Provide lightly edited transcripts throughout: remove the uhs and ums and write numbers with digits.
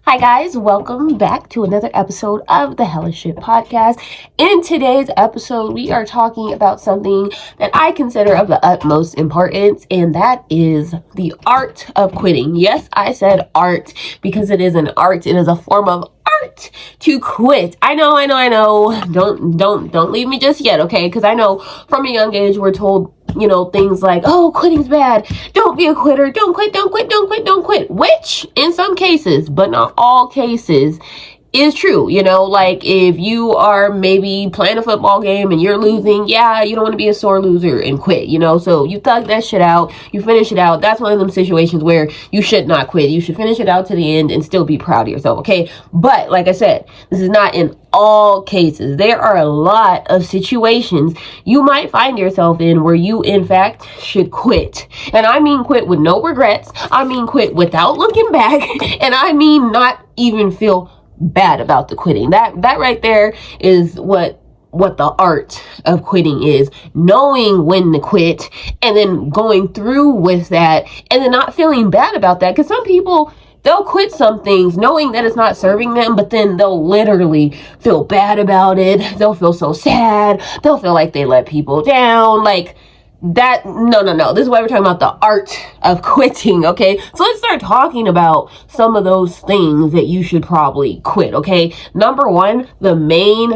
Hi guys, welcome back to another episode of the THS Podcast. In today's episode, we are talking about something that I consider of the utmost importance, and that is the art of quitting. Yes, I said art because it is an art. It is a form of art to quit. I know. Don't leave me just yet, okay? Because I know from a young age we're told, things like, oh, quitting's bad. Don't be a quitter. Don't quit. Which, in some cases, but not all cases, is true. Like if you are maybe playing a football game and you're losing, you don't want to be a sore loser and quit, so you thug that shit out, you finish it out. That's one of them situations where you should not quit. You should finish it out to the end and still be proud of yourself, okay? But like I said, this is not in all cases. There are a lot of situations you might find yourself in where you in fact should quit. And I mean quit with no regrets. I mean quit without looking back. And I mean not even feel bad about the quitting. That right there is what the art of quitting is. Knowing when to quit and then going through with that and then not feeling bad about that. Because some people, they'll quit some things knowing that it's not serving them, but then they'll literally feel bad about it. They'll feel so sad. They'll feel like they let people down. Like that, no. This is why we're talking about the art of quitting, okay? So let's start talking about some of those things that you should probably quit, okay? Number one, the main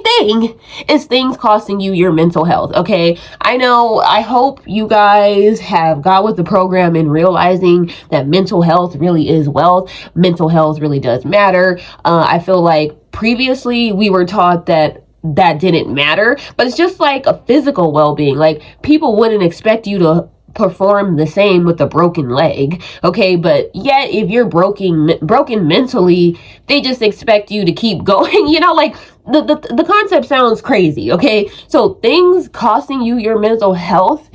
thing is things costing you your mental health, okay? I hope you guys have got with the program in realizing that mental health really is wealth. Mental health really does matter. I feel like previously we were taught that didn't matter, but it's just like a physical well-being. Like people wouldn't expect you to perform the same with a broken leg, okay? But yet if you're broken mentally, they just expect you to keep going. Like the concept sounds crazy, okay? So things costing you your mental health,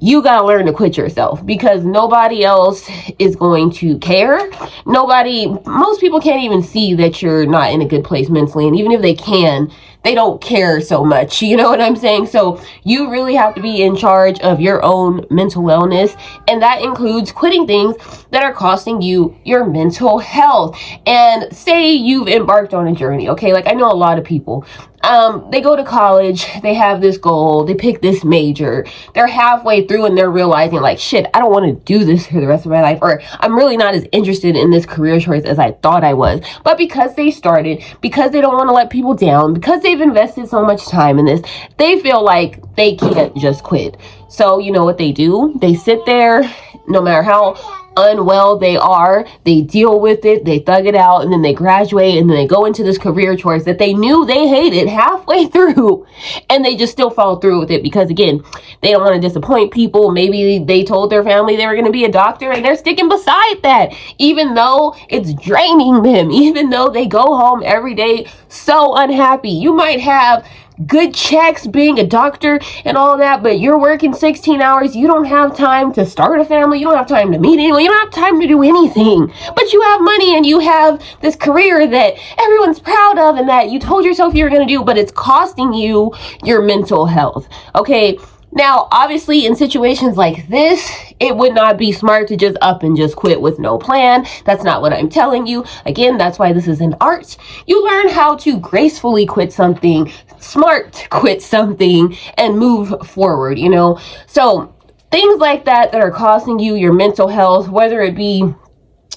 you gotta learn to quit yourself, because nobody else is going to care. Most people can't even see that you're not in a good place mentally, and even if they can, they don't care so much. You know what I'm saying? So you really have to be in charge of your own mental wellness, and that includes quitting things that are costing you your mental health. And say you've embarked on a journey, okay? Like I know a lot of people, they go to college, they have this goal, they pick this major, they're halfway through and they're realizing like, shit, I don't want to do this for the rest of my life, or I'm really not as interested in this career choice as I thought I was. But because they started, because they don't want to let people down, because they've invested so much time in this, they feel like they can't just quit. So you know what they do? They sit there, no matter how unwell they are, they deal with it, they thug it out, and then they graduate, and then they go into this career choice that they knew they hated halfway through, and they just still follow through with it because, again, they don't want to disappoint people. Maybe they told their family they were going to be a doctor, and they're sticking beside that, even though it's draining them, even though they go home every day so unhappy. You might have good checks being a doctor and all that, but you're working 16 hours. You don't have time to start a family. You don't have time to meet anyone. You don't have time to do anything, but you have money and you have this career that everyone's proud of and that you told yourself you were going to do, but it's costing you your mental health. Okay. Now, obviously, in situations like this, it would not be smart to just up and just quit with no plan. That's not what I'm telling you. Again, that's why this is an art. You learn how to gracefully quit something, smart quit something, and move forward, So things like that are costing you your mental health, whether it be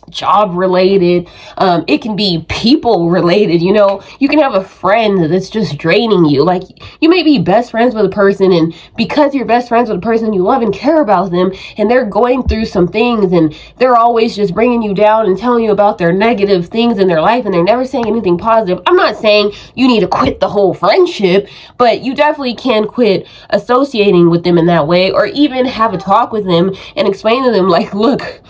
job related, it can be people related. You can have a friend that's just draining you. Like you may be best friends with a person, and because you're best friends with a person, you love and care about them, and they're going through some things and they're always just bringing you down and telling you about their negative things in their life, and they're never saying anything positive. I'm not saying you need to quit the whole friendship, but you definitely can quit associating with them in that way, or even have a talk with them and explain to them like, look,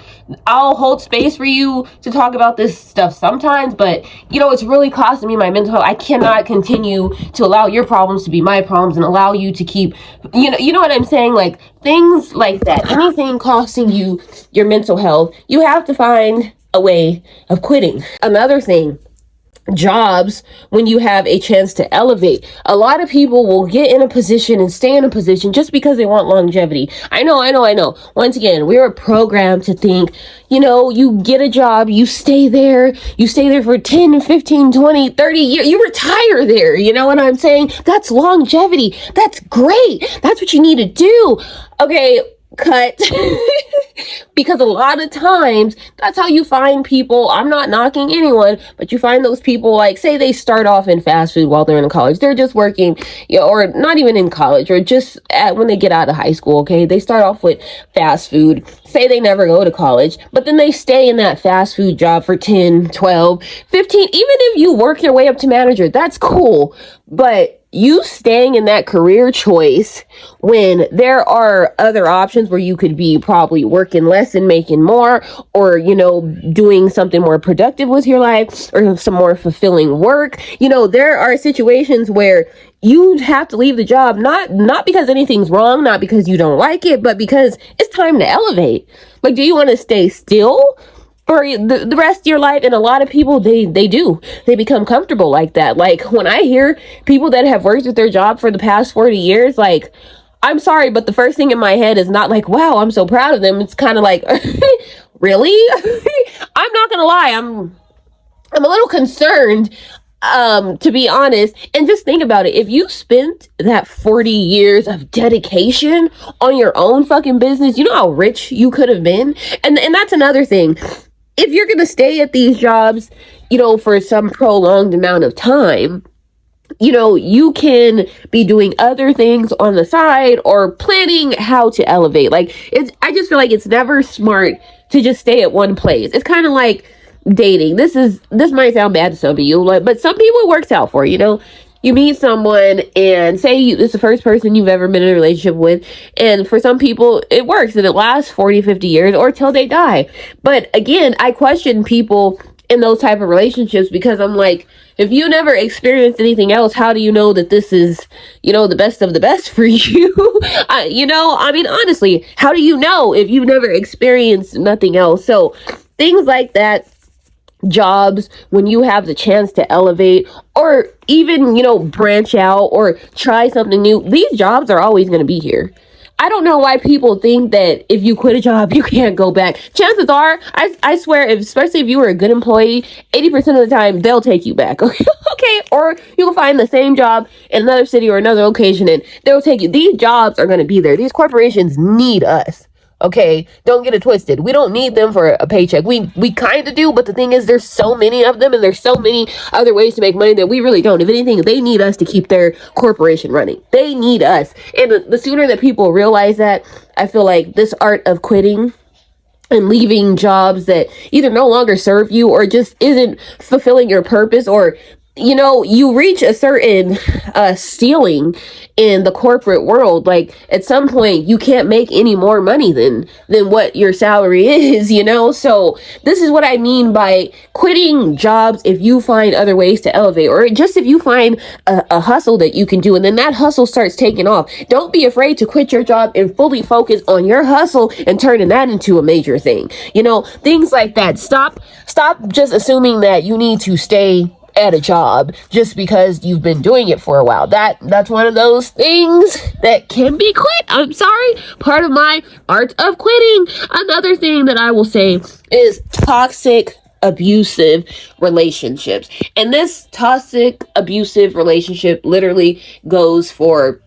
I'll hold space for you to talk about this stuff sometimes, but it's really costing me my mental health. I cannot continue to allow your problems to be my problems and allow you to keep, you know what I'm saying? Like things like that, anything costing you your mental health, you have to find a way of quitting. Another thing jobs when you have a chance to elevate. A lot of people will get in a position and stay in a position just because they want longevity. I know. Once again, we were programmed to think, you get a job, you stay there for 10, 15, 20, 30 years, you retire there. You know what I'm saying? That's longevity. That's great. That's what you need to do. Okay, cut. Because a lot of times that's how you find people. I'm not knocking anyone, but you find those people, like, say they start off in fast food while they're in college. They're just working, or not even in college, or just when they get out of high school. Okay, they start off with fast food, say they never go to college, but then they stay in that fast food job for 10, 12, 15. Even if you work your way up to manager, that's cool. But you staying in that career choice when there are other options where you could be probably working less and making more, or, doing something more productive with your life, or some more fulfilling work. There are situations where you have to leave the job, not because anything's wrong, not because you don't like it, but because it's time to elevate. Like, do you want to stay still for the rest of your life? And a lot of people, they become comfortable like that. Like, when I hear people that have worked at their job for the past 40 years, like, I'm sorry, but the first thing in my head is not like, wow, I'm so proud of them. It's kind of like, really? I'm not gonna lie, I'm a little concerned, to be honest. And just think about it. If you spent that 40 years of dedication on your own fucking business, you know how rich you could have been? And that's another thing. If you're going to stay at these jobs, for some prolonged amount of time, you can be doing other things on the side or planning how to elevate. Like, I just feel like it's never smart to just stay at one place. It's kind of like dating. This might sound bad to some of you, but some people it works out for. You meet someone and say it's the first person you've ever been in a relationship with, and for some people it works and it lasts 40, 50 years or till they die. But again, I question people in those type of relationships, because I'm like, if you never experienced anything else, how do you know that this is, the best of the best for you? Honestly, how do you know if you've never experienced nothing else? So things like that, jobs when you have the chance to elevate, or even, branch out or try something new, these jobs are always going to be here. I don't know why people think that if you quit a job, you can't go back. Chances are, I swear, especially if you were a good employee, 80% of the time, they'll take you back. Okay? Or you'll find the same job in another city or another location, and they'll take you. These jobs are going to be there. These corporations need us. Okay, don't get it twisted. We don't need them for a paycheck. We kind of do, but the thing is, there's so many of them, and there's so many other ways to make money that we really don't. If anything, they need us to keep their corporation running. They need us. And the sooner that people realize that, I feel like this art of quitting and leaving jobs that either no longer serve you or just isn't fulfilling your purpose, or you reach a certain ceiling in the corporate world. Like, at some point you can't make any more money than what your salary is, so this is what I mean by quitting jobs. If you find other ways to elevate, or just if you find a hustle that you can do, and then that hustle starts taking off, don't be afraid to quit your job and fully focus on your hustle and turning that into a major thing. Things like that. Stop just assuming that you need to stay at a job just because you've been doing it for a while. That's one of those things that can be quit. I'm sorry, part of my art of quitting. Another thing that I will say is toxic, abusive relationships. And this toxic, abusive relationship literally goes for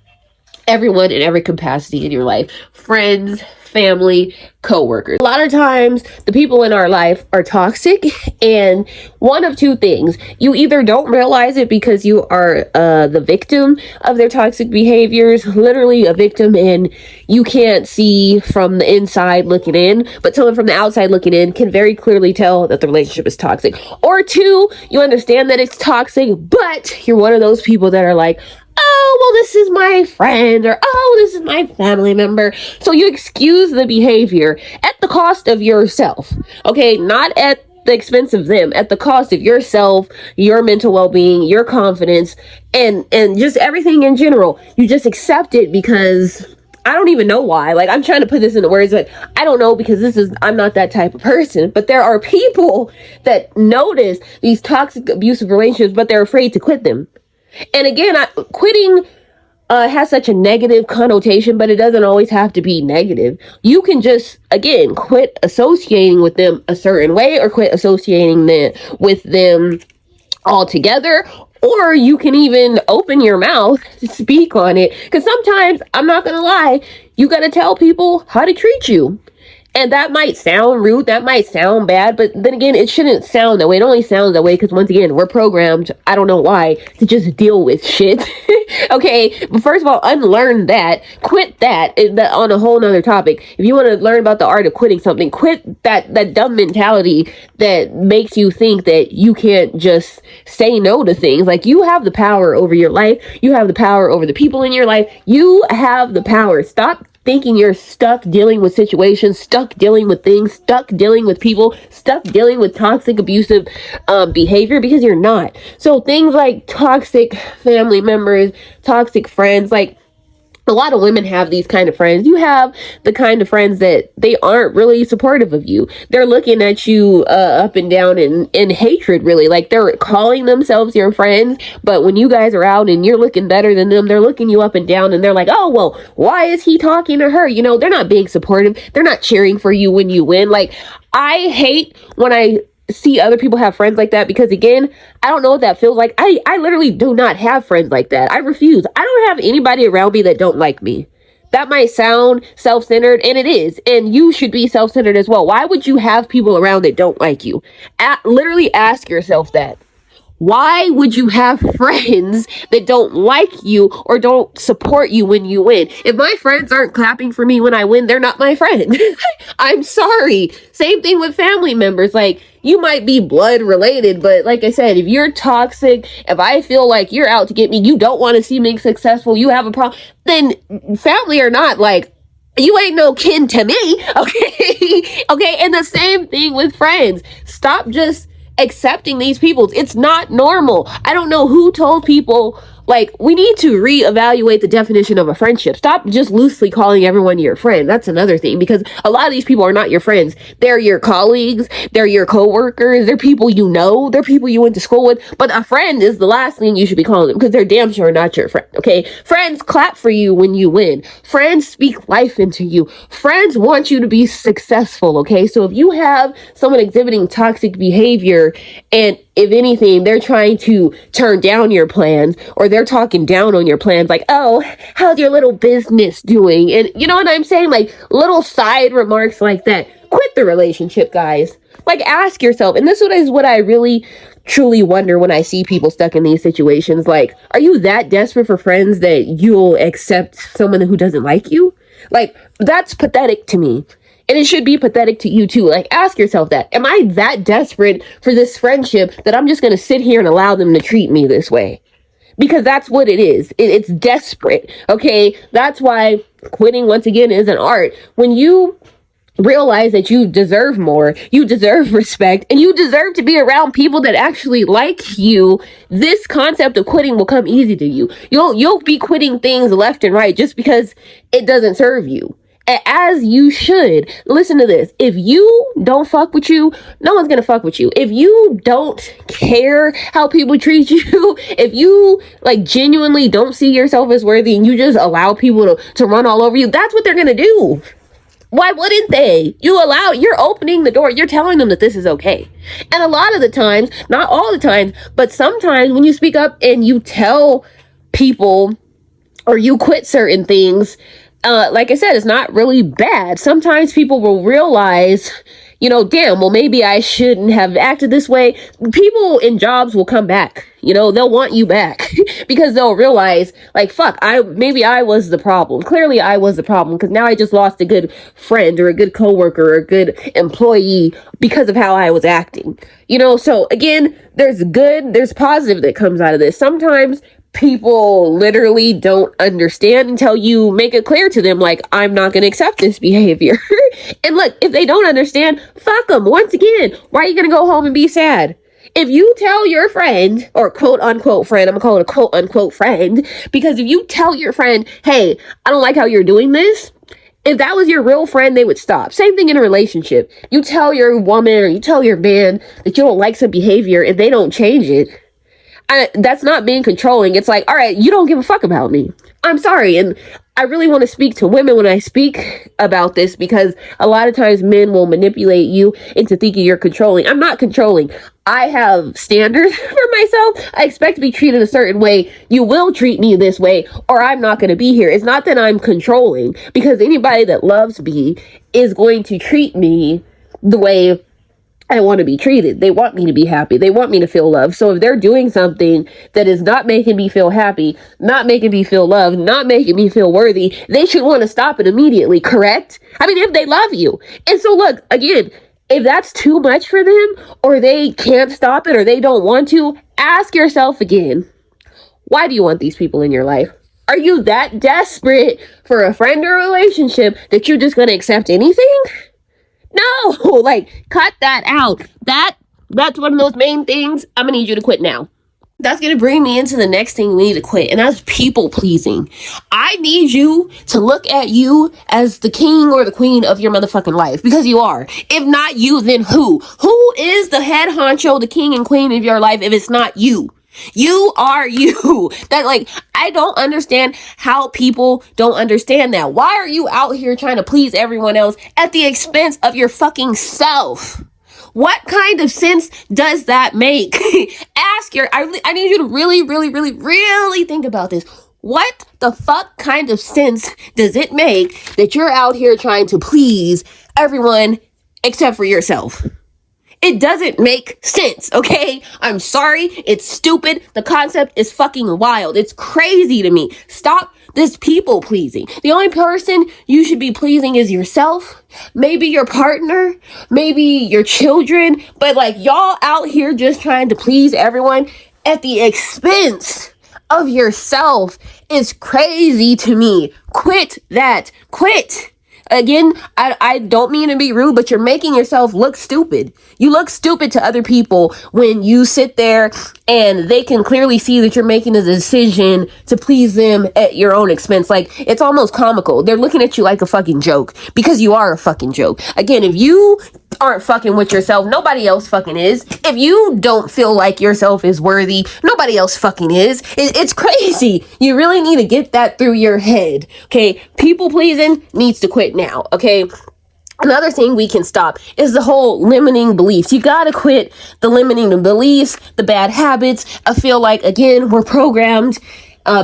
everyone in every capacity in your life. Friends, family, co-workers. A lot of times the people in our life are toxic, and one of two things: you either don't realize it because you are the victim of their toxic behaviors, literally a victim, and you can't see from the inside looking in, but someone from the outside looking in can very clearly tell that the relationship is toxic. Or two, you understand that it's toxic, but you're one of those people that are like, oh, well, this is my friend, or oh, this is my family member. So you excuse the behavior at the cost of yourself. Okay, not at the expense of them, at the cost of yourself, your mental well-being, your confidence, and just everything in general. You just accept it because I don't even know why. Like, I'm trying to put this into words, but I don't know, because I'm not that type of person. But there are people that notice these toxic, abusive relationships, but they're afraid to quit them. And again, quitting has such a negative connotation, but it doesn't always have to be negative. You can just, again, quit associating with them a certain way, or quit associating with them altogether. Or you can even open your mouth to speak on it. Because sometimes, I'm not going to lie, you got to tell people how to treat you. And that might sound rude, that might sound bad, but then again, it shouldn't sound that way. It only sounds that way because, once again, we're programmed, I don't know why, to just deal with shit. Okay, but first of all, unlearn that, quit that, on a whole nother topic. If you want to learn about the art of quitting something, quit that dumb mentality that makes you think that you can't just say no to things. Like, you have the power over your life, you have the power over the people in your life, you have the power. Stop thinking you're stuck dealing with situations, stuck dealing with things, stuck dealing with people, stuck dealing with toxic, abusive behavior, because you're not. So things like toxic family members, toxic friends, like, a lot of women have these kind of friends. You have the kind of friends that they aren't really supportive of you. They're looking at you up and down in hatred, really. Like, they're calling themselves your friends, but when you guys are out and you're looking better than them, they're looking you up and down, and they're like, oh, well, why is he talking to her? You know, they're not being supportive. They're not cheering for you when you win. Like, I hate when I see other people have friends like that, because, again, I don't know what that feels like. I literally do not have friends like that. I refuse. I don't have anybody around me that don't like me. That might sound self-centered, and it is, and you should be self-centered as well. Why would you have people around that don't like you? Literally ask yourself that. Why would you have friends that don't like you or don't support you when you win? If my friends aren't clapping for me when I win, they're not my friend. I'm sorry. Same thing with family members. Like, you might be blood related, but like I said, if you're toxic, if I feel like you're out to get me, you don't want to see me successful, you have a problem, then family or not, like, you ain't no kin to me. Okay. Okay. And the same thing with friends. Stop just accepting these people. It's not normal. I don't know who told people, like, we need to reevaluate the definition of a friendship. Stop just loosely calling everyone your friend. That's another thing, because a lot of these people are not your friends. They're your colleagues, they're your coworkers, they're people you know, they're people you went to school with. But a friend is the last thing you should be calling them, because they're damn sure not your friend. Okay, friends clap for you when you win. Friends speak life into you. Friends want you to be successful. Okay, so if you have someone exhibiting toxic behavior, and if anything, they're trying to turn down your plans, or they're talking down on your plans, like, oh, how's your little business doing? And you know what I'm saying? Like, little side remarks like that. Quit the relationship, guys. Like, ask yourself, and this is what I really truly wonder when I see people stuck in these situations. Like, are you that desperate for friends that you'll accept someone who doesn't like you? Like, that's pathetic to me. And it should be pathetic to you too. Like, ask yourself that. Am I that desperate for this friendship that I'm just going to sit here and allow them to treat me this way? Because that's what it is. It's desperate. Okay. That's why quitting, once again, is an art. When you realize that you deserve more, you deserve respect, and you deserve to be around people that actually like you, this concept of quitting will come easy to you. You'll be quitting things left and right just because it doesn't serve you. As you should. Listen to this. If you don't fuck with you, no one's gonna fuck with you. If you don't care how people treat you, if you, like, genuinely don't see yourself as worthy, and you just allow people to run all over you, that's what they're gonna do. Why wouldn't they? You're opening the door. You're telling them that this is okay. And a lot of the times, not all the times, but sometimes when you speak up and you tell people, or you quit certain things, like I said, it's not really bad. Sometimes people will realize, damn, well, maybe I shouldn't have acted this way. People in jobs will come back. They'll want you back because they'll realize, like, fuck, maybe I was the problem. Clearly I was the problem, because now I just lost a good friend or a good coworker or a good employee because of how I was acting. So again, there's positive that comes out of this. Sometimes people literally don't understand until you make it clear to them, like, I'm not going to accept this behavior. And look, if they don't understand, fuck them. Once again, why are you going to go home and be sad? If you tell your friend, or quote unquote friend, I'm gonna call it a quote unquote friend, because if you tell your friend, hey, I don't like how you're doing this, if that was your real friend, they would stop. Same thing in a relationship. You tell your woman or you tell your man that you don't like some behavior and they don't change it. That's not being controlling. It's like, all right, you don't give a fuck about me. I'm sorry. And I really want to speak to women when I speak about this, because a lot of times men will manipulate you into thinking you're controlling. I'm not controlling. I have standards for myself. I expect to be treated a certain way. You will treat me this way or I'm not going to be here. It's not that I'm controlling, because anybody that loves me is going to treat me the way I want to be treated. They want me to be happy. They want me to feel loved. So if they're doing something that is not making me feel happy, not making me feel loved, not making me feel worthy, they should want to stop it immediately, correct? I mean, if they love you. And so look, again, if that's too much for them, or they can't stop it, or they don't want to, ask yourself again, why do you want these people in your life? Are you that desperate for a friend or a relationship that you're just going to accept anything? No, like, cut that out. That's one of those main things. I'm gonna need you to quit now. That's gonna bring me into the next thing we need to quit, and that's people pleasing. I need you to look at you as the king or the queen of your motherfucking life, because you are. If not you, then who? Who is the head honcho, the king and queen of your life if it's not you? You are you. That, like, I don't understand how people don't understand that. Why are you out here trying to please everyone else at the expense of your fucking self? What kind of sense does that make? I need you to really think about this. What the fuck kind of sense does it make that you're out here trying to please everyone except for yourself? It doesn't make sense, okay? I'm sorry. It's stupid. The concept is fucking wild. It's crazy to me. Stop this people pleasing. The only person you should be pleasing is yourself, maybe your partner, maybe your children, but like, y'all out here just trying to please everyone at the expense of yourself is crazy to me. Quit that. Quit. Again, I don't mean to be rude, but you're making yourself look stupid. You look stupid to other people when you sit there and they can clearly see that you're making a decision to please them at your own expense. Like, it's almost comical. They're looking at you like a fucking joke, because you are a fucking joke. Again, if you aren't fucking with yourself, nobody else fucking is. If you don't feel like yourself is worthy, nobody else fucking is. It's crazy. You really need to get that through your head. Okay, people pleasing needs to quit now. Okay, another thing we can stop is the whole limiting beliefs. You gotta quit the limiting beliefs, the bad habits. I feel like, again, we're programmed.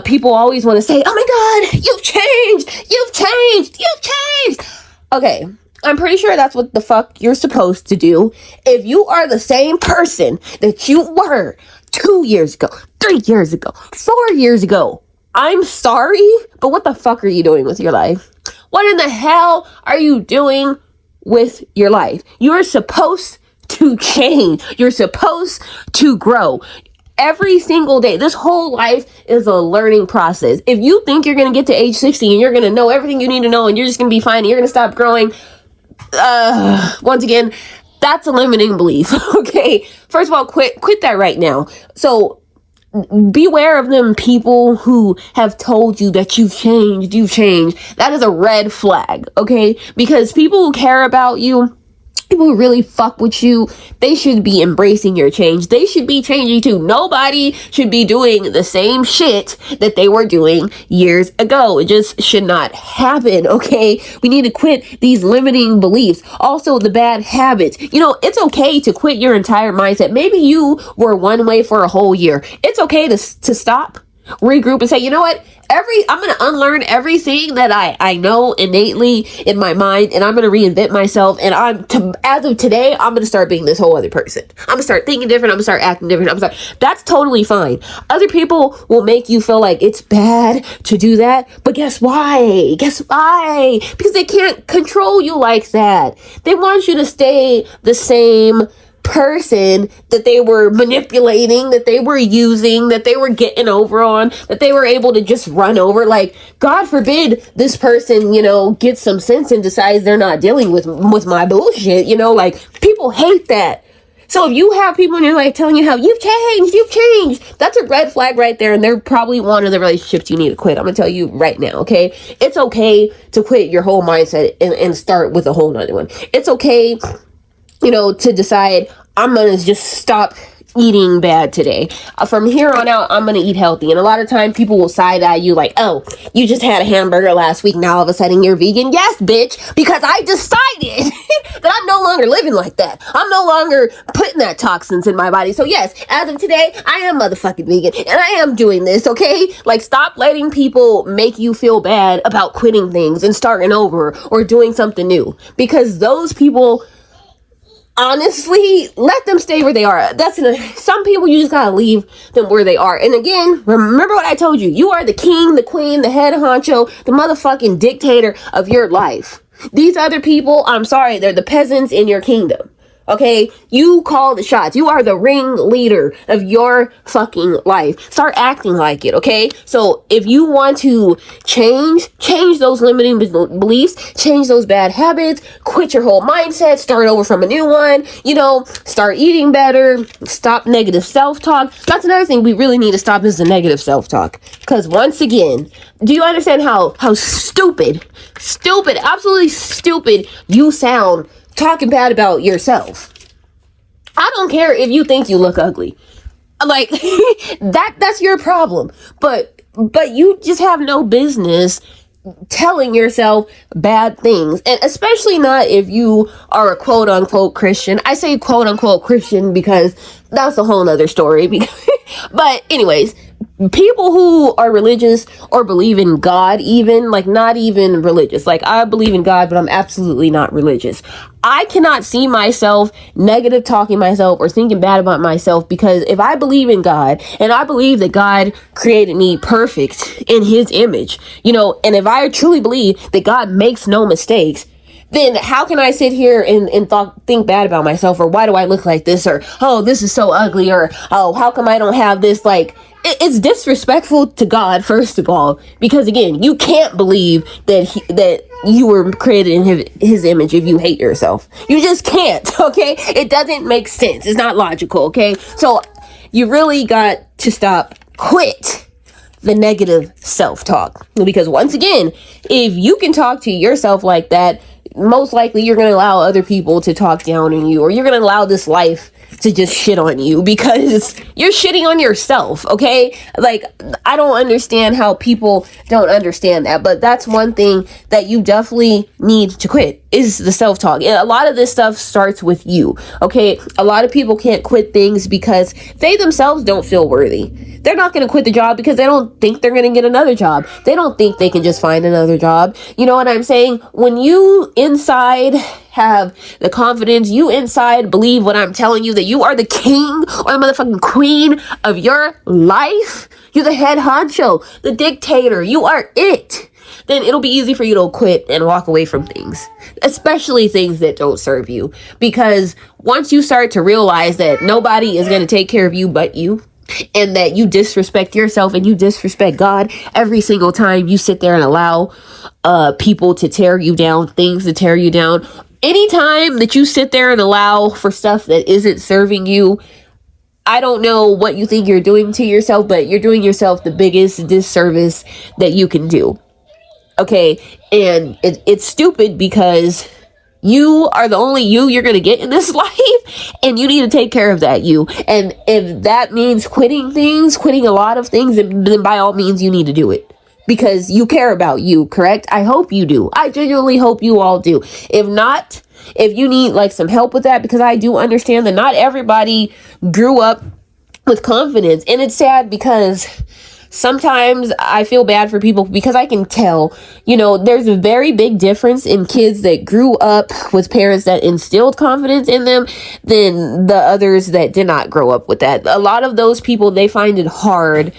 People always want to say, oh my God, you've changed, you've changed, you've changed. Okay, I'm pretty sure that's what the fuck you're supposed to do. If you are the same person that you were 2 years ago, 3 years ago, 4 years ago, I'm sorry, but what the fuck are you doing with your life? What in the hell are you doing with your life? You're supposed to change. You're supposed to grow. Every single day, this whole life is a learning process. If you think you're going to get to age 60 and you're going to know everything you need to know and you're just going to be fine and you're going to stop growing, once again, that's a limiting belief. Okay, first of all, quit that right now. So beware of them people who have told you that you've changed. That is a red flag. Okay, because people who care about you, people who really fuck with you, they should be embracing your change. They should be changing too. Nobody should be doing the same shit that they were doing years ago. It just should not happen, okay? We need to quit these limiting beliefs. Also, the bad habits. You know, it's okay to quit your entire mindset. Maybe you were one way for a whole year. It's okay to stop, regroup, and say, you know what? I'm going to unlearn everything that I know innately in my mind, and I'm going to reinvent myself. And as of today, I'm going to start being this whole other person. I'm going to start thinking different. I'm going to start acting different. That's totally fine. Other people will make you feel like it's bad to do that. But guess why? Because they can't control you like that. They want you to stay the same person that they were manipulating, that they were using, that they were getting over on, that they were able to just run over. Like, God forbid this person, gets some sense and decides they're not dealing with my bullshit. Like, people hate that. So if you have people in your life telling you how you've changed, that's a red flag right there. And they're probably one of the relationships you need to quit. I'm going to tell you right now, okay? It's okay to quit your whole mindset and start with a whole nother one. It's okay, to decide, I'm going to just stop eating bad today. From here on out, I'm gonna eat healthy. And a lot of time people will side eye you like, oh, you just had a hamburger last week, now all of a sudden you're vegan. Yes, bitch, because I decided that I'm no longer living like that. I'm no longer putting that toxins in my body. So yes, as of today, I am motherfucking vegan and I am doing this, okay? Like, stop letting people make you feel bad about quitting things and starting over or doing something new, because those people, honestly, let them stay where they are. Some people, you just gotta leave them where they are. And again, remember what I told you. You are the king, the queen, the head honcho, the motherfucking dictator of your life. These other people, I'm sorry, they're the peasants in your kingdom. Okay, you call the shots. You are the ringleader of your fucking life. Start acting like it, okay? So if you want to change those limiting beliefs, change those bad habits, quit your whole mindset, start over from a new one, start eating better, stop negative self-talk. That's another thing we really need to stop, is the negative self-talk. Because once again, do you understand how stupid, absolutely stupid you sound talking bad about yourself? I don't care if you think you look ugly. Like, that's your problem. But you just have no business telling yourself bad things. And especially not if you are a quote unquote Christian. I say quote unquote Christian because that's a whole nother story. But anyways, people who are religious or believe in God, even, like, not even religious, like, I believe in God, but I'm absolutely not religious. I cannot see myself negative talking myself or thinking bad about myself, because if I believe in God and I believe that God created me perfect in his image, and if I truly believe that God makes no mistakes, then how can I sit here and think bad about myself, or why do I look like this, or, oh, this is so ugly, or, oh, how come I don't have this? Like, it's disrespectful to God, first of all, because again, you can't believe that you were created in his image if you hate yourself. You just can't, okay? It doesn't make sense. It's not logical, okay? So you really got to quit the negative self-talk, because once again, if you can talk to yourself like that, most likely you're going to allow other people to talk down on you, or you're going to allow this life to just shit on you, because you're shitting on yourself, okay? Like, I don't understand how people don't understand that, but that's one thing that you definitely need to quit, is the self-talk. And a lot of this stuff starts with you, okay? A lot of people can't quit things because they themselves don't feel worthy. They're not going to quit the job because they don't think they're going to get another job. They don't think they can just find another job. You know what I'm saying? When you inside have the confidence, you inside believe what I'm telling you, that you are the king or the motherfucking queen of your life, you're the head honcho, the dictator, you are it, then it'll be easy for you to quit and walk away from things, especially things that don't serve you. Because once you start to realize that nobody is going to take care of you but you, and that you disrespect yourself and you disrespect God every single time you sit there and allow people to tear you down, things to tear you down, anytime that you sit there and allow for stuff that isn't serving you, I don't know what you think you're doing to yourself, but you're doing yourself the biggest disservice that you can do. Okay, and it's stupid, because you are the only you're going to get in this life, and you need to take care of that you. And if that means quitting a lot of things, then by all means you need to do it, because you care about you, correct? I hope you do. I genuinely hope you all do. If not, if you need like some help with that, because I do understand that not everybody grew up with confidence. And it's sad, because sometimes I feel bad for people, because I can tell, there's a very big difference in kids that grew up with parents that instilled confidence in them than the others that did not grow up with that. A lot of those people, they find it hard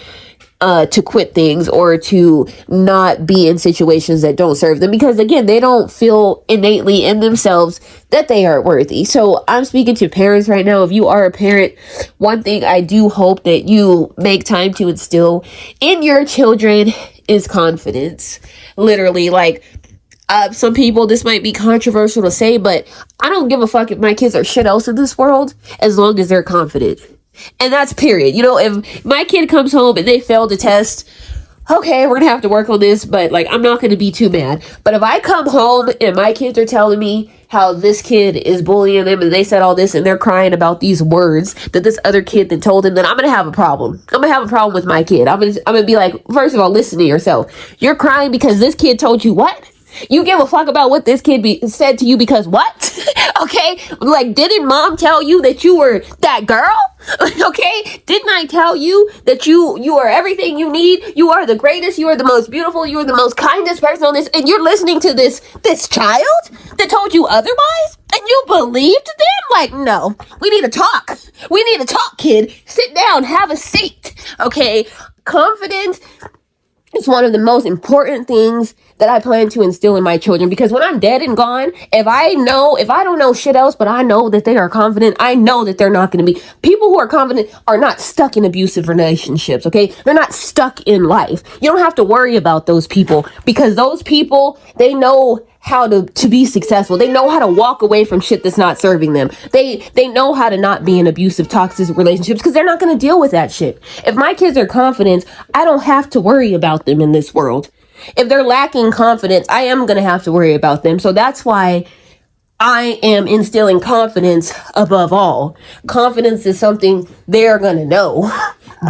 to quit things or to not be in situations that don't serve them, because again, they don't feel innately in themselves that they are worthy. So I'm speaking to parents right now. If you are a parent, one thing I do hope that you make time to instill in your children is confidence. Literally, like, Some people, this might be controversial to say, but I don't give a fuck if my kids are shit else in this world as long as they're confident. And that's period. You know, if my kid comes home and they failed a test, okay, we're gonna have to work on this, but like, I'm not gonna be too mad. But if I come home and my kids are telling me how this kid is bullying them and they said all this and they're crying about these words that this other kid then told them, then I'm gonna have a problem. I'm gonna have a problem with my kid. I'm gonna be like, first of all, listen to yourself. You're crying because this kid told you what? You give a fuck about what this kid said to you because what? Okay? Like, didn't mom tell you that you were that girl? Okay? Didn't I tell you that you are everything you need? You are the greatest. You are the most beautiful. You are the most kindest person on this. And you're listening to this child that told you otherwise? And you believed them? Like, no. We need to talk. We need to talk, kid. Sit down. Have a seat. Okay? Confidence is one of the most important things that I plan to instill in my children, because when I'm dead and gone, if I don't know shit else, but I know that they are confident, I know that they're not going to be, people who are confident are not stuck in abusive relationships, okay? They're not stuck in life. You don't have to worry about those people, because those people, they know how to be successful. They know how to walk away from shit that's not serving them. They know how to not be in abusive, toxic relationships, because they're not going to deal with that shit. If my kids are confident, I don't have to worry about them in this world. If they're lacking confidence, I am going to have to worry about them. So that's why I am instilling confidence above all. Confidence is something they're going to know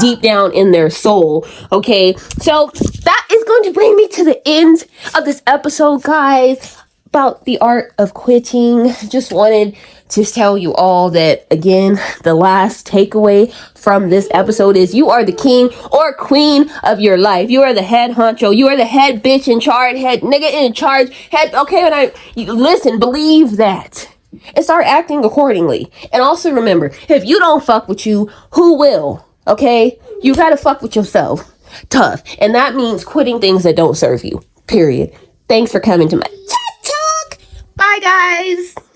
deep down in their soul. Okay. So that is going to bring me to the end of this episode, guys, about the art of quitting. Just wanted to tell you all that, again, the last takeaway from this episode is you are the king or queen of your life. You are the head honcho. You are the head bitch in charge, head nigga in charge, head. Okay, listen, believe that and start acting accordingly. And also remember, if you don't fuck with you, who will? Okay, you gotta fuck with yourself. Tough. And that means quitting things that don't serve you. Period. Thanks for coming to my TED Talk. Bye, guys.